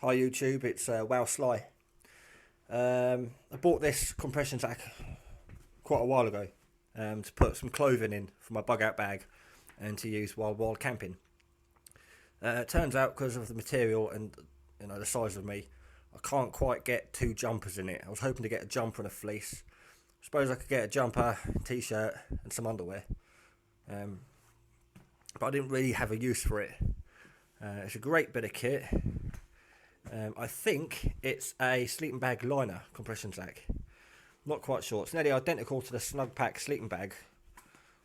Hi YouTube, it's Wow Sly. I bought this compression sack quite a while ago to put some clothing in for my bug out bag and to use while camping. It turns out because of the material and the size of me, I can't quite get two jumpers in it. I was hoping to get a jumper and a fleece. I suppose I could get a jumper, t-shirt and some underwear, but I didn't really have a use for it. It's a great bit of kit. I think it's a sleeping bag liner compression sack. Not quite sure. It's nearly identical to the Snug Pack sleeping bag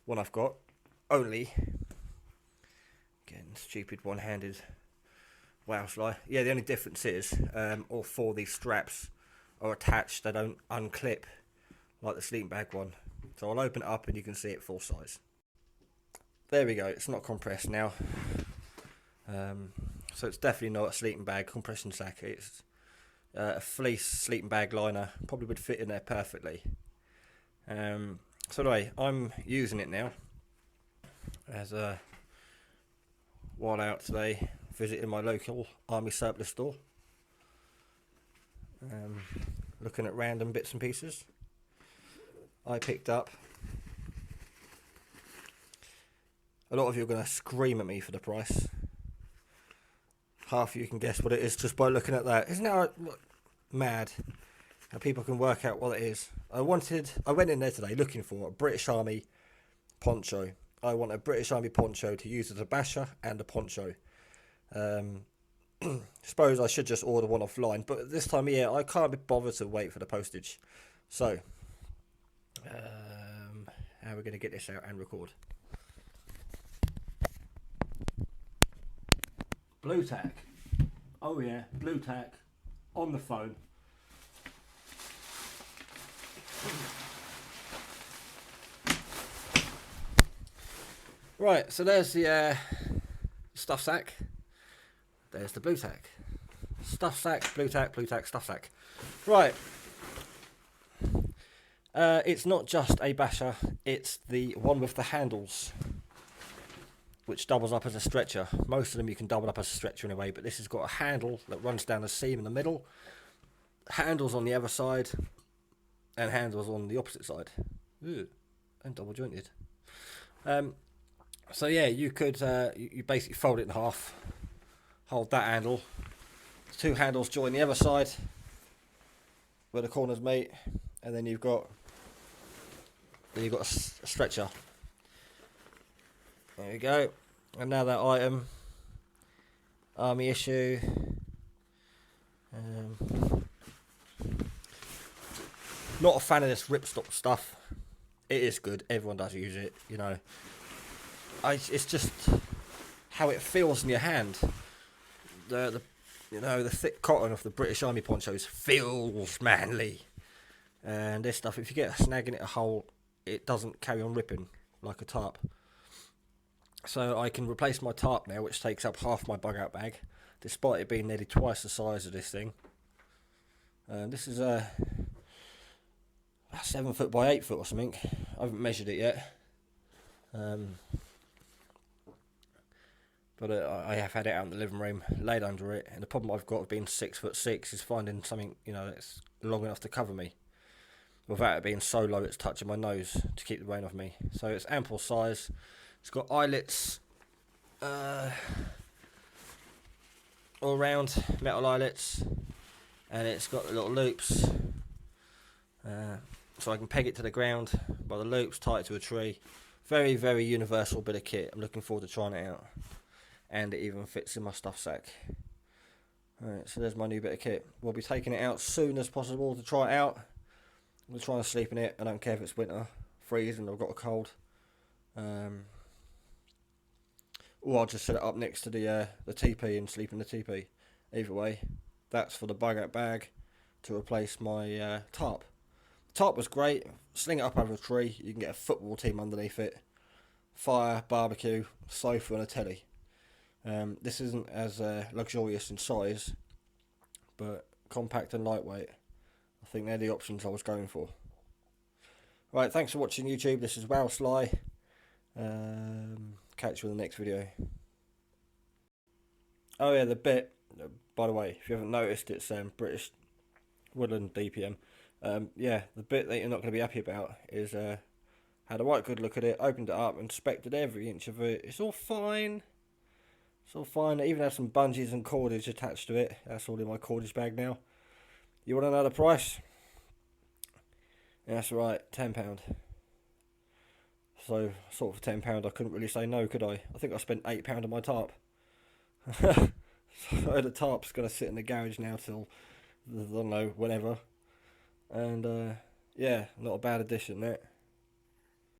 one I've got. Only, again, stupid one-handed wow sly. Yeah, the only difference is all four of these straps are attached. They don't unclip like the sleeping bag one. So I'll open it up and you can see it full size. There we go. It's not compressed now. So it's definitely not a sleeping bag compression sack. It's a fleece sleeping bag liner. Probably would fit in there perfectly. So anyway, I'm using it now as a while out today, visiting my local army surplus store, looking at random bits and pieces. I picked up. A lot of you are going to scream at me for the price. Half of you can guess what it is just by looking at that. Isn't that mad how people can work out what it is? I went in there today looking for a British Army poncho. I want a British Army poncho to use as a basha and a poncho. Suppose I should just order one offline, but this time of year I can't be bothered to wait for the postage. So, how are we going to get this out and record? Blue tack. Oh yeah, blue tack on the phone. Right, so there's the stuff sack. There's the blue tack. Stuff sack, blue tack, stuff sack. Right. It's not just a basher, it's the one with the handles, which doubles up as a stretcher. Most of them you can double up as a stretcher anyway, but this has got a handle that runs down the seam in the middle, handles on the other side, and handles on the opposite side. Ooh, and double jointed. So yeah, you could you basically fold it in half, hold that handle, two handles join the other side where the corners meet, and then you've got a stretcher. There we go. And now that item, army issue. Not a fan of this ripstop stuff. It is good. Everyone does use it. It's just how it feels in your hand. The thick cotton of the British Army ponchos feels manly. And this stuff, if you get a snag in it a hole, it doesn't carry on ripping like a tarp. So I can replace my tarp now, which takes up half my bug out bag, despite it being nearly twice the size of this thing. This is a 7 foot by 8 foot or something. I haven't measured it yet. But I have had it out in the living room, laid under it, and the problem I've got of being 6'6" is finding something that's long enough to cover me, without it being so low it's touching my nose to keep the rain off me. So it's ample size. It's got eyelets all around, metal eyelets, and it's got the little loops, so I can peg it to the ground by the loops, tie it to a tree. Very, very universal bit of kit. I'm looking forward to trying it out, and it even fits in my stuff sack. Alright, so there's my new bit of kit. We'll be taking it out as soon as possible to try it out. We'll try and sleep in it. I don't care if it's winter, freezing, I've got a cold. Or I'll just set it up next to the TP and sleep in the TP. Either way, that's for the bug out bag to replace my tarp. The tarp was great. Sling it up over a tree. You can get a football team underneath it. Fire, barbecue, sofa and a telly. This isn't as luxurious in size, but compact and lightweight. I think they're the options I was going for. Right, thanks for watching YouTube. This is Wow Sly. Catch you in the next video. Oh yeah, the bit By the way, if you haven't noticed, it's British Woodland DPM. Yeah, the bit that you're not going to be happy about is had a right good look at it, opened it up, inspected every inch of it. It's all fine. It's all fine. It even has some bungees and cordage attached to it. That's all in my cordage bag now. You want to know the price? Yeah, that's right, £10. So, sort of for £10, I couldn't really say no, could I? I think I spent £8 on my tarp. So the tarp's going to sit in the garage now till, I don't know, whenever. And, yeah, not a bad addition, that.